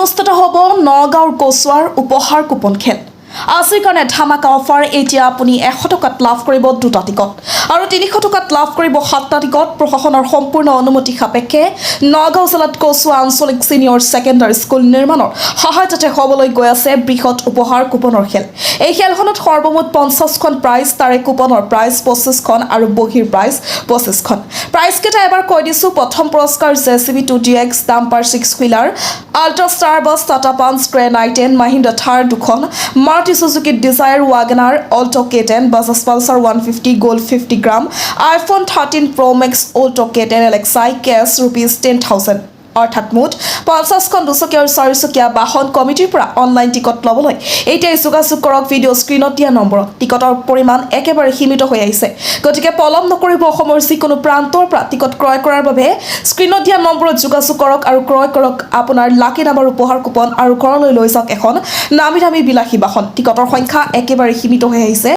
অনুষ্ঠিত হ'ব নগাঁৱৰ কচুৱাৰ উপহাৰ কুপন খেল। আজিৰ কাৰণে ধামাকা অফাৰ। এতিয়া আপুনি 100 টকাত লাভ কৰিব 2টা টিকট আৰু 300 টকাত লাভ কৰিব 7টা টিকট। প্ৰশাসনৰ সম্পূৰ্ণ অনুমতি সাপেক্ষে নগাঁও জিলাত কচুৱা আঞ্চলিক ছিনিয়ৰ ছেকেণ্ডাৰী স্কুল নিৰ্মাণৰ সহায়তাতে হ'বলৈ গৈ আছে বৃহৎ উপহাৰ কুপনৰ খেল। এই খেলখনত সৰ্বমুঠ 50খন প্ৰাইজ, তাৰে কুপনৰ প্ৰাইজ 25খন আৰু বহিৰ প্ৰাইজ 25খন। প্ৰাইজকেইটা এবাৰ কৈ দিছোঁ। প্ৰথম পুৰস্কাৰ JCB 2DX dumper 6 wheeler, ultra star bus, Tata Punch, grand i10, Mahindra Thar 2খন, Maruti Suzuki Dzire, WagonR, Alto K10, Bajaj Pulsar 150 gold 50 gram, iPhone 13 Pro Max, Alto K10 LXi, cash ₹10,000। অৰ্থাৎ মুঠ 50খন 2চকীয়া আৰু 4চকীয়া বাহন। কমিটিৰ পৰা অনলাইন টিকট ল'বলৈ এতিয়াই যোগাযোগ কৰক ভিডিঅ' স্ক্ৰীণত দিয়া নম্বৰত। টিকটৰ পৰিমাণ একেবাৰে সীমিত হৈ আহিছে, গতিকে পলম নকৰিব। অসমৰ যিকোনো প্ৰান্তৰ পৰা টিকট ক্ৰয় কৰাৰ বাবে স্ক্ৰীণত দিয়া নম্বৰত যোগাযোগ কৰক আৰু ক্ৰয় কৰক আপোনাৰ লাকি নাম্বাৰ উপহাৰ কুপন আৰু ঘৰলৈ লৈ যাওক এখন নামী দামী বিলাসী বাহন। টিকটৰ সংখ্যা একেবাৰে সীমিত হৈ আহিছে।